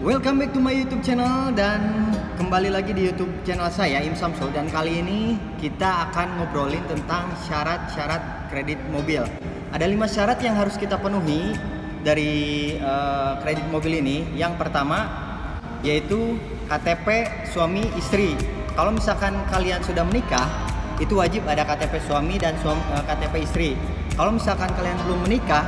Welcome back to my YouTube channel, dan kembali lagi di YouTube channel saya, Im Samsul. Dan kali ini kita akan ngobrolin tentang syarat-syarat kredit mobil. Ada 5 syarat yang harus kita penuhi dari kredit mobil ini. Yang pertama yaitu KTP suami istri. Kalau misalkan kalian sudah menikah, itu wajib ada KTP suami dan KTP istri. Kalau misalkan kalian belum menikah,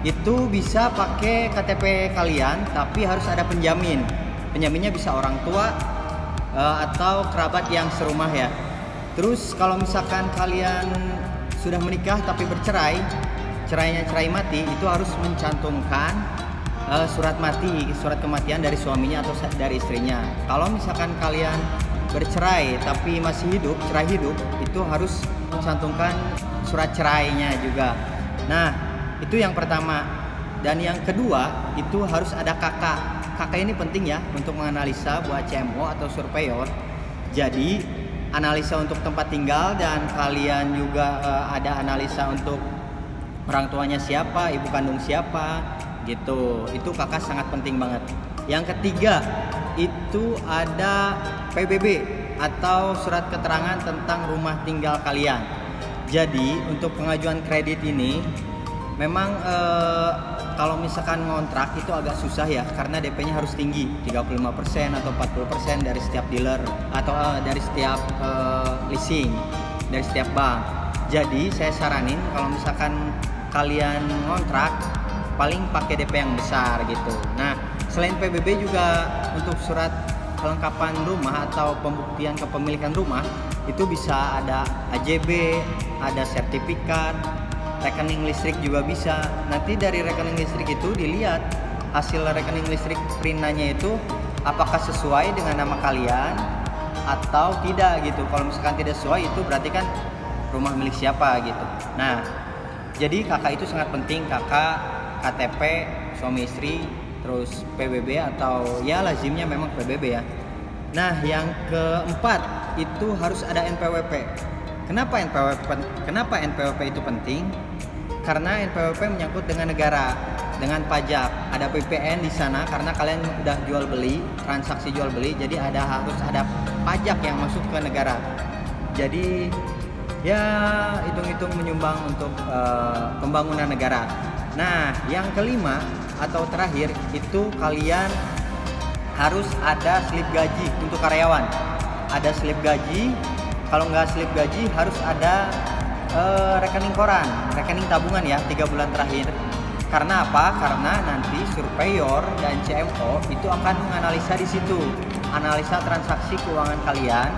itu bisa pakai KTP kalian, tapi harus ada penjamin. Penjaminnya bisa orang tua atau kerabat yang serumah ya. Terus kalau misalkan kalian sudah menikah tapi bercerai, cerai mati, itu harus mencantumkan surat kematian dari suaminya atau dari istrinya. Kalau misalkan kalian bercerai tapi masih hidup, cerai hidup, itu harus mencantumkan surat cerainya juga. Nah, itu yang pertama. Dan yang kedua, itu harus ada KK. KK ini penting ya untuk menganalisa buat CMO atau surveyor. Jadi analisa untuk tempat tinggal, dan kalian juga ada analisa untuk orang tuanya siapa, ibu kandung siapa gitu. Itu KK sangat penting banget. Yang ketiga, itu ada PBB atau surat keterangan tentang rumah tinggal kalian. Jadi untuk pengajuan kredit ini memang kalau misalkan ngontrak itu agak susah ya, karena DP-nya harus tinggi, 35% atau 40% dari setiap dealer atau dari setiap leasing, dari setiap bank. Jadi saya saranin kalau misalkan kalian ngontrak, paling pakai DP yang besar gitu. Nah, selain PBB juga untuk surat kelengkapan rumah atau pembuktian kepemilikan rumah, itu bisa ada AJB, ada sertifikat, rekening listrik juga bisa. Nanti dari rekening listrik itu dilihat hasil rekening listrik printannya itu apakah sesuai dengan nama kalian atau tidak gitu. Kalau misalkan tidak sesuai, itu berarti kan rumah milik siapa gitu. Nah, jadi KK itu sangat penting. KK, KTP suami istri, terus PBB atau ya lazimnya memang PBB ya. Nah, yang keempat itu harus ada NPWP. Kenapa NPWP itu penting? Karena NPWP menyangkut dengan negara, dengan pajak. Ada PPN di sana karena kalian udah jual beli, transaksi jual beli, jadi harus ada pajak yang masuk ke negara. Jadi ya hitung-hitung menyumbang untuk pembangunan negara. Nah, yang kelima atau terakhir itu kalian harus ada slip gaji untuk karyawan. Ada slip gaji. Kalau nggak slip gaji, harus ada rekening koran, rekening tabungan ya, 3 bulan terakhir. Karena apa? Karena nanti surveyor dan CMO itu akan menganalisa di situ, analisa transaksi keuangan kalian,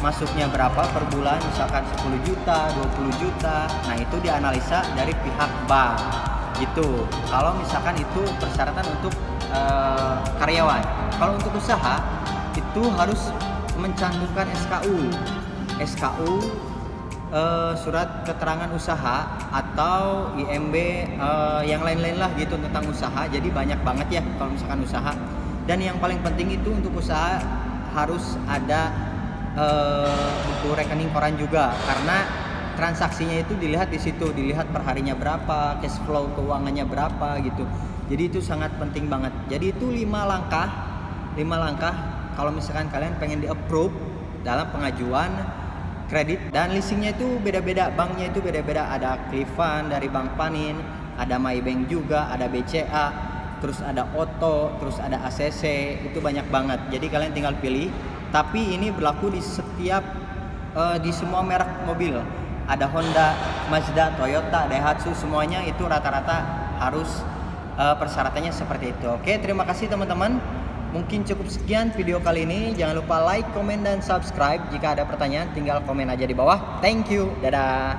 masuknya berapa per bulan, misalkan 10 juta, 20 juta. Nah, itu dianalisa dari pihak bank gitu. Kalau misalkan itu persyaratan untuk karyawan. Kalau untuk usaha itu harus mencantumkan SKU, surat keterangan usaha atau IMB, yang lain-lain lah gitu tentang usaha. Jadi banyak banget ya kalau misalkan usaha. Dan yang paling penting itu untuk usaha harus ada buku rekening koran juga, karena transaksinya itu dilihat di situ, dilihat perharinya berapa, cash flow keuangannya berapa gitu. Jadi itu sangat penting banget. Jadi itu 5 langkah kalau misalkan kalian pengen di-approve dalam pengajuan kredit. Dan leasingnya itu beda-beda, banknya itu beda-beda. Ada Clifan dari Bank Panin, ada Maybank juga, ada BCA, terus ada Otto, terus ada ACC. Itu banyak banget, jadi kalian tinggal pilih. Tapi ini berlaku di setiap di semua merek mobil. Ada Honda, Mazda, Toyota, Daihatsu, semuanya itu rata-rata harus persyaratannya seperti itu. Oke, terima kasih teman-teman. Mungkin cukup sekian video kali ini. Jangan lupa like, komen, dan subscribe. Jika ada pertanyaan, tinggal komen aja di bawah. Thank you. Dadah.